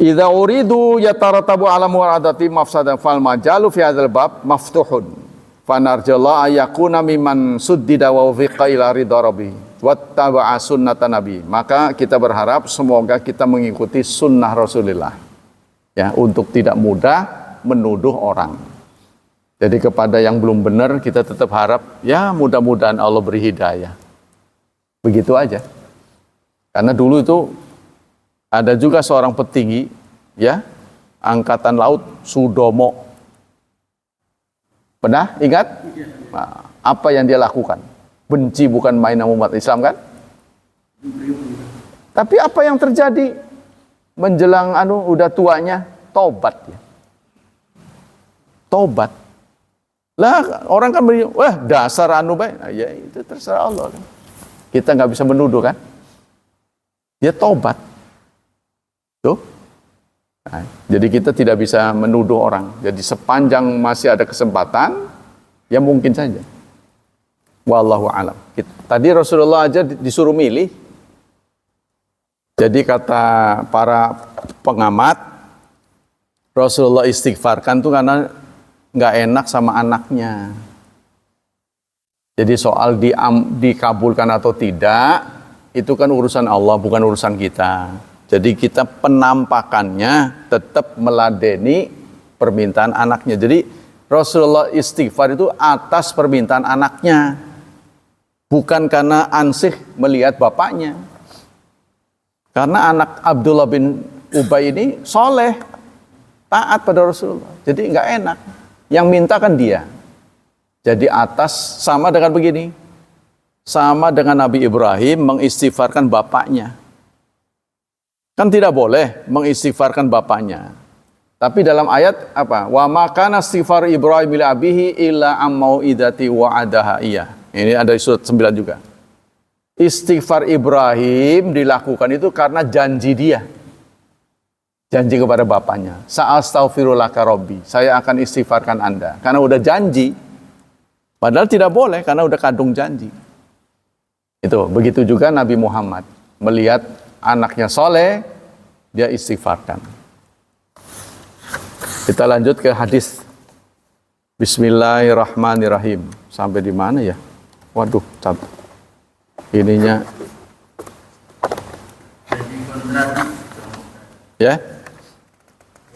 Idza uridu yataratabu ala muradati mafsadan fal majalu fi hadzal bab maftuhun. Fanarjalla ayakuna mimman suddida wa fiqa ila ridha rabbi wattaba'a sunnatan nabi. Maka kita berharap semoga kita mengikuti sunnah Rasulullah. Ya, untuk tidak mudah menuduh orang. Jadi kepada yang belum benar kita tetap harap ya mudah-mudahan Allah beri hidayah. Begitu aja. Karena dulu itu ada juga seorang petinggi ya, angkatan laut Sudomo. Pernah ingat? Nah, apa yang dia lakukan? Benci bukan main sama umat Islam kan? Tapi apa yang terjadi? Menjelang udah tuanya tobat ya. Tobat. Lah orang kan wah dasar baik. Nah, ya itu terserah Allah kan. Kita nggak bisa menuduh kan. Dia tobat. Tuh. Nah, jadi kita tidak bisa menuduh orang. Jadi sepanjang masih ada kesempatan, ya mungkin saja. Wallahu a'lam. Tadi Rasulullah aja disuruh milih. Jadi kata para pengamat, Rasulullah istighfarkan tuh karena nggak enak sama anaknya. Jadi soal dikabulkan atau tidak, itu kan urusan Allah, bukan urusan kita. Jadi kita penampakannya tetap meladeni permintaan anaknya. Jadi Rasulullah istighfar itu atas permintaan anaknya. Bukan karena ansih melihat bapaknya. Karena anak Abdullah bin Ubay ini soleh, taat pada Rasulullah. Jadi nggak enak. Yang minta kan dia. Jadi atas sama dengan begini. Sama dengan Nabi Ibrahim mengistighfarkan bapaknya. Kan tidak boleh mengistighfarkan bapaknya. Tapi dalam ayat apa? Wa ma kana istighfar Ibrahim li abihi illa ammau idati wa'adaha iya. Ini ada di surat 9 juga. Istighfar Ibrahim dilakukan itu karena janji dia. Janji kepada bapaknya, sa'astaghfirulaka rabbi, saya akan istighfarkan Anda. Karena udah janji, padahal tidak boleh karena udah kandung janji. Itu, begitu juga Nabi Muhammad. Melihat anaknya soleh, dia istighfarkan. Kita lanjut ke hadis. Bismillahirrahmanirrahim. Sampai di mana ya? Waduh, catat. Ininya. Ya?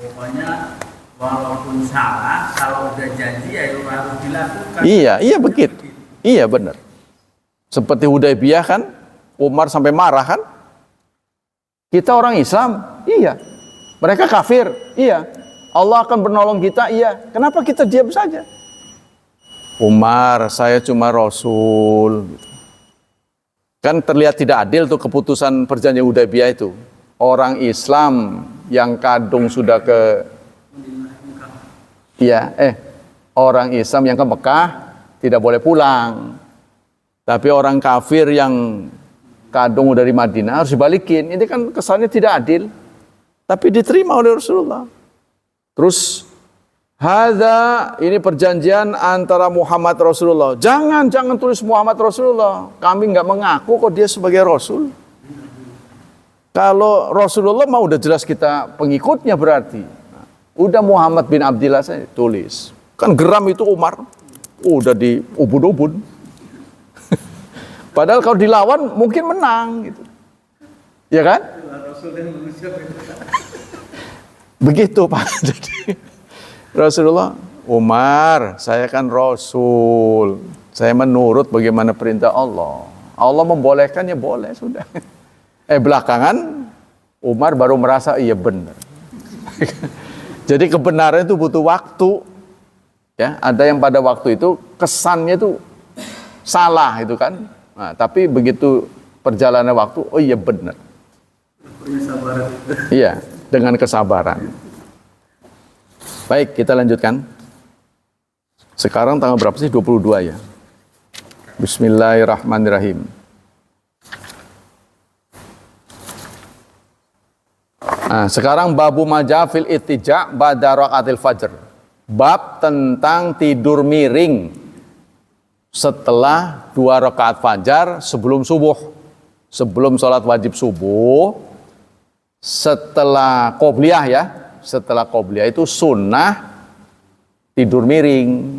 Pokoknya walaupun salah, kalau udah janji ya harus dilakukan. Iya begitu. Iya benar. Seperti Hudaybiyah kan, Umar sampai marah kan? Kita orang Islam, iya. Mereka kafir, iya. Allah akan menolong kita, iya. Kenapa kita diam saja? Umar, saya cuma Rasul. Kan terlihat tidak adil tuh keputusan perjanjian Hudaybiyah itu. orang Islam yang kadung sudah ke orang Islam yang ke Mekah tidak boleh pulang. Tapi orang kafir yang kadung dari Madinah harus dibalikin. Ini kan kesannya tidak adil. Tapi diterima oleh Rasulullah. Terus ini perjanjian antara Muhammad Rasulullah. Jangan tulis Muhammad Rasulullah. Kami nggak mengaku kok dia sebagai Rasul. Kalau Rasulullah mau udah jelas kita pengikutnya berarti. Udah Muhammad bin Abdillah saya tulis. Kan geram itu Umar. Udah di ubun-ubun. Padahal kalau dilawan mungkin menang gitu. Ya kan? Begitu Pak. Jadi Rasulullah, Umar, saya kan Rasul. Saya menurut bagaimana perintah Allah. Allah membolehkan ya boleh sudah. Belakangan Umar baru merasa iya benar. Jadi kebenaran itu butuh waktu. Ya, ada yang pada waktu itu kesannya itu salah itu kan. Nah, tapi begitu perjalanan waktu, oh iya benar. Iya, dengan kesabaran. Baik, kita lanjutkan. Sekarang tanggal berapa sih? 22 ya. Bismillahirrahmanirrahim. Nah, sekarang babu majafil ittija' ba'da rakaatil fajr. Bab tentang tidur miring setelah 2 rakaat fajar sebelum subuh. Sebelum sholat wajib subuh, setelah qobliyah ya. Setelah qobliyah itu sunnah tidur miring.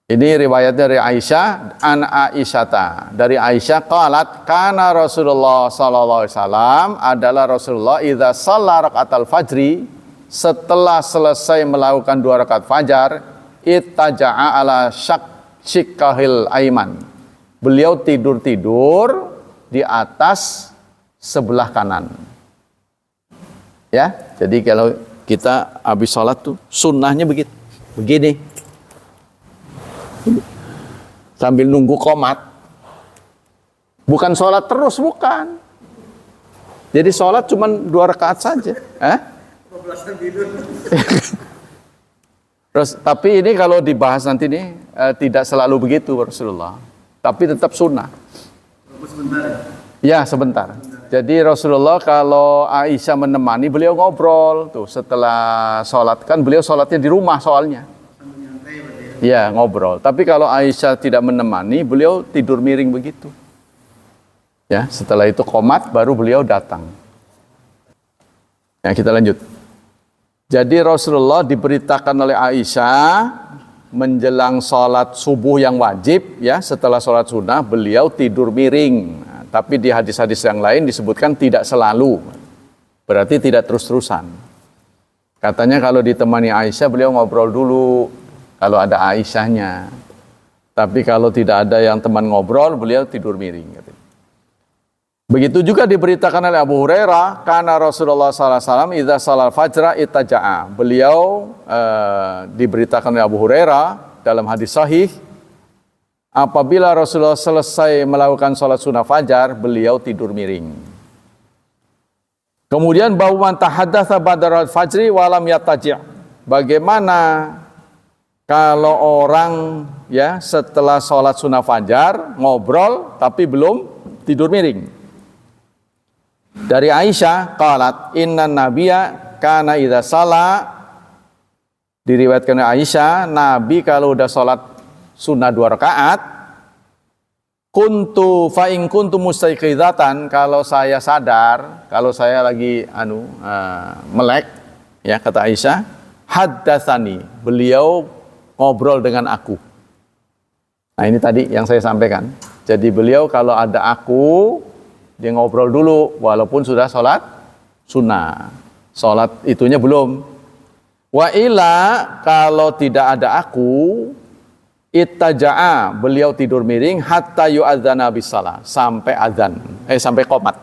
Ini riwayat dari Aisyah, an Aisyata. Dari Aisyah qalat kana Rasulullah sallallahu alaihi wasallam adalah Rasulullah idza shalla rakaatal fajri, setelah selesai melakukan 2 rakaat fajar, ittaja'a ala syikkahil aiman. Beliau tidur-tidur di atas sebelah kanan. Ya, jadi kalau kita habis sholat tuh sunnahnya begitu. Begini. Sambil nunggu qomat. Bukan sholat terus, bukan. Jadi sholat cuma 2 rakaat saja. Terus, tapi ini kalau dibahas nanti nih tidak selalu begitu Rasulullah. Tapi tetap sunnah. Sebentar ya? Ya, sebentar. Jadi Rasulullah kalau Aisyah menemani, beliau ngobrol. Tuh setelah sholat, kan beliau sholatnya di rumah soalnya. Ya, ngobrol. Tapi kalau Aisyah tidak menemani, beliau tidur miring begitu. Ya, setelah itu qomat, baru beliau datang. Ya, kita lanjut. Jadi Rasulullah diberitakan oleh Aisyah menjelang sholat subuh yang wajib, ya, setelah sholat sunnah, beliau tidur miring. Nah, tapi di hadis-hadis yang lain disebutkan tidak selalu. Berarti tidak terus-terusan. Katanya kalau ditemani Aisyah, beliau ngobrol dulu. Kalau ada Aisyahnya. Tapi kalau tidak ada yang teman ngobrol, beliau tidur miring. Begitu juga diberitakan oleh Abu Hurairah, karena Rasulullah SAW idza shalal fajra ittaja'a. Beliau diberitakan oleh Abu Hurairah dalam hadis sahih, apabila Rasulullah selesai melakukan sholat sunnah fajar, beliau tidur miring. Kemudian bau man tahaddatsa ba'da fajri walam yattaji'. Bagaimana kalau orang ya setelah sholat sunnah fajar ngobrol tapi belum tidur miring? Dari Aisyah qalat inna nabiyya kana idza shalla, diriwayatkan oleh Aisyah, Nabi kalau udah sholat sunnah 2 rakaat, kuntu fa in kuntu mustaiqidatan, kalau saya sadar, kalau saya lagi melek, ya kata Aisyah, haddatsani, beliau ngobrol dengan aku. Nah ini tadi yang saya sampaikan. Jadi beliau kalau ada aku, dia ngobrol dulu walaupun sudah sholat sunnah. Sholat itunya belum. Wa ila, kalau tidak ada aku, ittaja'a, beliau tidur miring hatta yu'adzana bis-shalah, sampai azan, sampai qomat.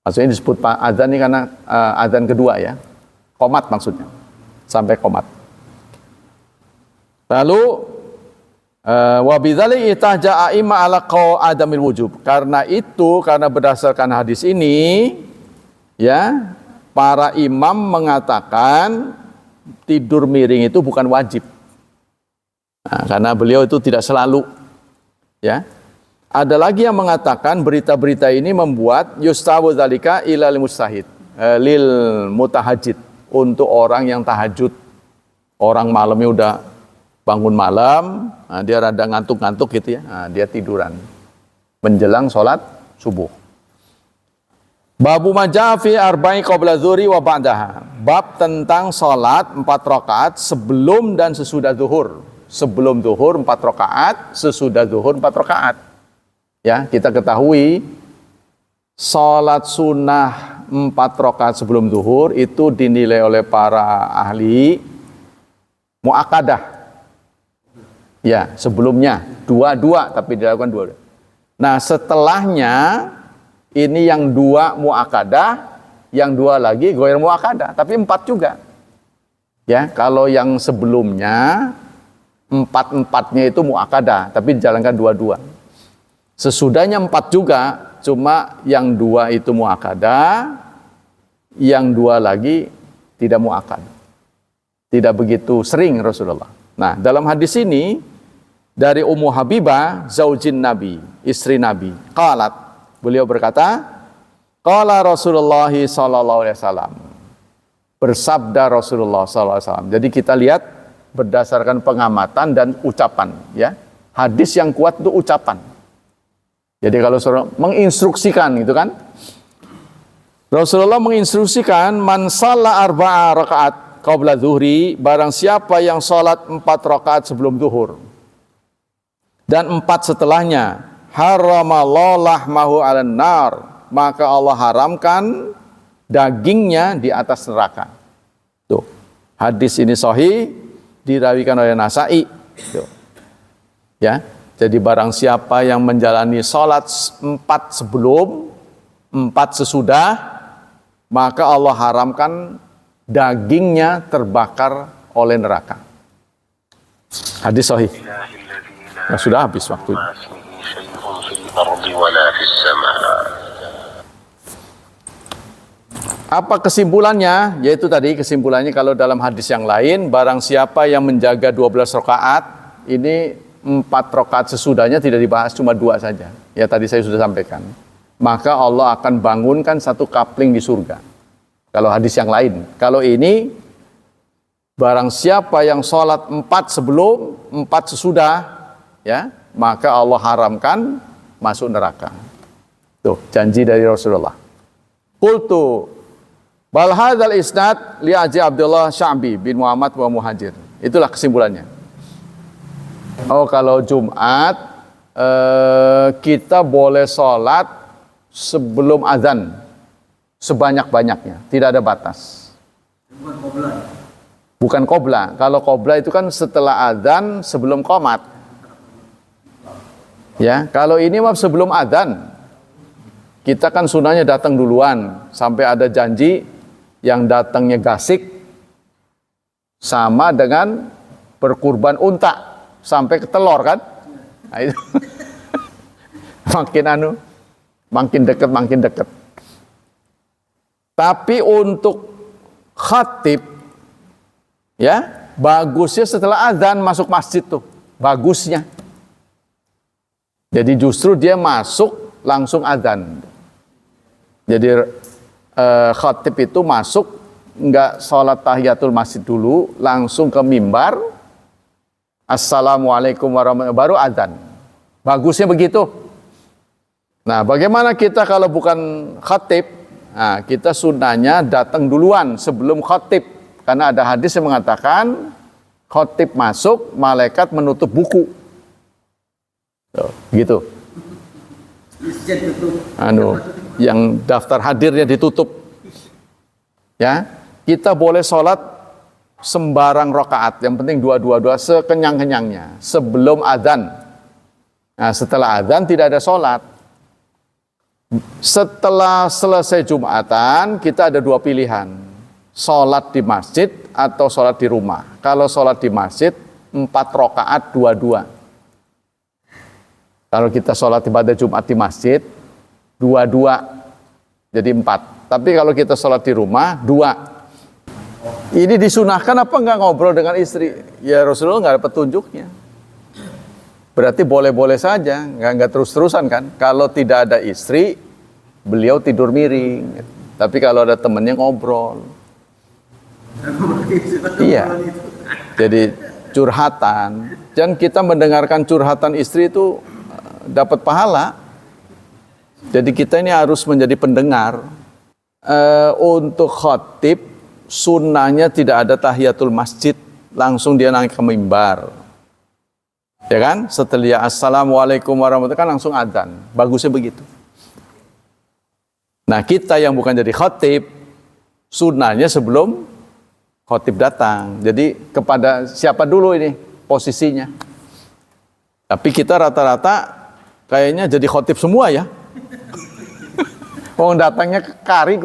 Maksudnya disebut azan ini karena azan kedua ya. Qomat maksudnya. Sampai qomat. Lalu wa bidzalika ihtaja a'imma ala qaw adamil wujub. Karena berdasarkan hadis ini ya, para imam mengatakan tidur miring itu bukan wajib. Nah, karena beliau itu tidak selalu, ya. Ada lagi yang mengatakan berita-berita ini membuat yustawu dzalika ilal mustahid, lil mutahajjid, untuk orang yang tahajud. Orang malamnya udah bangun malam, nah dia rada ngantuk-ngantuk gitu ya, nah dia tiduran menjelang sholat subuh. Babu majafi arba'i qabla dzuri wa ba'daha. Bab tentang sholat 4 rakaat sebelum dan sesudah zuhur. Sebelum zuhur 4 rakaat, sesudah zuhur 4 rakaat. Ya, kita ketahui sholat sunnah 4 rakaat sebelum zuhur itu dinilai oleh para ahli mu'akadah. Ya, sebelumnya 2 tapi dilakukan 2. Nah, setelahnya ini yang 2 mu'akadah, yang 2 lagi goir mu'akadah, tapi 4 juga. Ya, kalau yang sebelumnya 4-4-nya itu mu'akadah, tapi dijalankan 2. Sesudahnya 4 juga, cuma yang 2 itu mu'akadah, yang 2 lagi tidak mu'akadah. Tidak begitu sering Rasulullah. Nah, dalam hadis ini dari Ummu Habibah, zaujin Nabi, istri Nabi, qalat, beliau berkata, qala Rasulullah sallallahu alaihi wasallam. Bersabda Rasulullah sallallahu alaihi wasallam. Jadi kita lihat berdasarkan pengamatan dan ucapan, ya. Hadis yang kuat itu ucapan. Jadi kalau Rasulullah menginstruksikan gitu kan. Rasulullah menginstruksikan man shalla 4 rakaat qabla zuhri, barang siapa yang salat 4 rakaat sebelum zuhur dan 4 setelahnya, haramallahu lahmahu 'alan nar, maka Allah haramkan dagingnya di atas neraka. Tuh. Hadis ini sahih, dirawikan oleh Nasa'i. Tuh. Ya. Jadi barang siapa yang menjalani salat 4 sebelum, 4 sesudah, maka Allah haramkan dagingnya terbakar oleh neraka. Hadis sahih. Nah, sudah habis waktunya. Apa kesimpulannya? Yaitu tadi kesimpulannya kalau dalam hadis yang lain, barang siapa yang menjaga 12 rakaat, ini 4 rakaat sesudahnya tidak dibahas, cuma 2 saja. Ya tadi saya sudah sampaikan. Maka Allah akan bangunkan satu kapling di surga. Kalau hadis yang lain. Kalau ini, barang siapa yang sholat 4 sebelum, 4 sesudah, ya, maka Allah haramkan masuk neraka. Tuh, janji dari Rasulullah. Qultu bal hadzal isnad li Haji Abdullah Sya'bi bin Muhammad wa Muhajir. Itulah kesimpulannya. Oh, kalau Jumat kita boleh sholat sebelum azan sebanyak-banyaknya, tidak ada batas. Bukan qobla. Bukan qobla. Kalau qobla itu kan setelah azan sebelum qomat. Ya, kalau ini mah sebelum azan. Kita kan sunahnya datang duluan sampai ada janji yang datangnya gasik sama dengan berkurban unta sampai ke telur kan. Nah, itu makin dekat. Tapi untuk khatib, ya, bagusnya setelah azan masuk masjid tuh, bagusnya. Jadi justru dia masuk langsung azan. Jadi khatib itu masuk, enggak sholat tahiyatul masjid dulu, langsung ke mimbar, assalamualaikum warahmatullahi wabarakatuh, baru azan. Bagusnya begitu. Nah, bagaimana kita kalau bukan khatib? Nah, kita sunnahnya datang duluan sebelum khatib. Karena ada hadis yang mengatakan khatib masuk, malaikat menutup buku. Tuh, gitu. Yang daftar hadirnya ditutup. Ya, kita boleh sholat sembarang rakaat, yang penting 2 sekenyang-kenyangnya sebelum azan. Nah, setelah azan tidak ada sholat. Setelah selesai Jumatan, kita ada 2 pilihan. Sholat di masjid atau sholat di rumah. Kalau sholat di masjid, 4 rakaat 2. Kalau kita sholat ibadah Jumat di masjid, 2, jadi 4. Tapi kalau kita sholat di rumah, 2. Ini disunahkan apa enggak ngobrol dengan istri? Ya Rasulullah nggak ada petunjuknya. Berarti boleh-boleh saja, nggak terus-terusan kan. Kalau tidak ada istri, beliau tidur miring. Tapi kalau ada temennya ngobrol. Iya. Jadi curhatan. Dan kita mendengarkan curhatan istri itu dapat pahala. Jadi kita ini harus menjadi pendengar. Untuk khotib, sunnahnya tidak ada tahiyatul masjid. Langsung dia naik ke mimbar. Ya kan? Setelah assalamualaikum warahmatullahi wabarakatuh kan langsung adzan. Bagusnya begitu. Nah kita yang bukan jadi khotib, sunnahnya sebelum khotib datang. Jadi kepada siapa dulu ini posisinya. Tapi kita rata-rata kayaknya jadi khotib semua ya. Orang datangnya ke kari.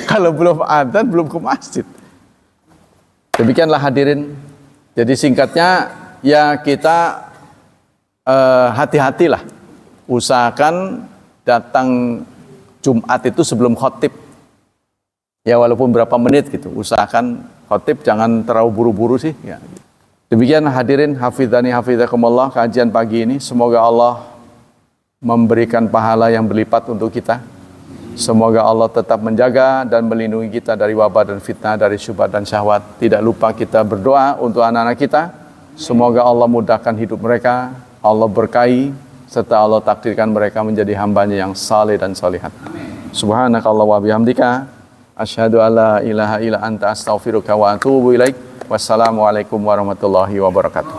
Kalau belum adzan belum ke masjid. Demikianlah hadirin. Jadi singkatnya ya kita hati-hatilah. Usahakan datang Jumat itu sebelum khotib. Ya walaupun berapa menit gitu. Usahakan khotib jangan terlalu buru-buru sih. Ya. Demikian hadirin hafidhani hafidhakumullah kajian pagi ini. Semoga Allah memberikan pahala yang berlipat untuk kita. Semoga Allah tetap menjaga dan melindungi kita dari wabah dan fitnah, dari syubhat dan syahwat. Tidak lupa kita berdoa untuk anak-anak kita. Semoga Allah mudahkan hidup mereka. Allah berkahi. Serta Allah takdirkan mereka menjadi hambanya yang saleh dan salihat. Subhanakallah wa bihamdika. Asyhadu alla ilaha illa anta astaghfiruka wa atubu ilaik. Wassalamualaikum warahmatullahi wabarakatuh.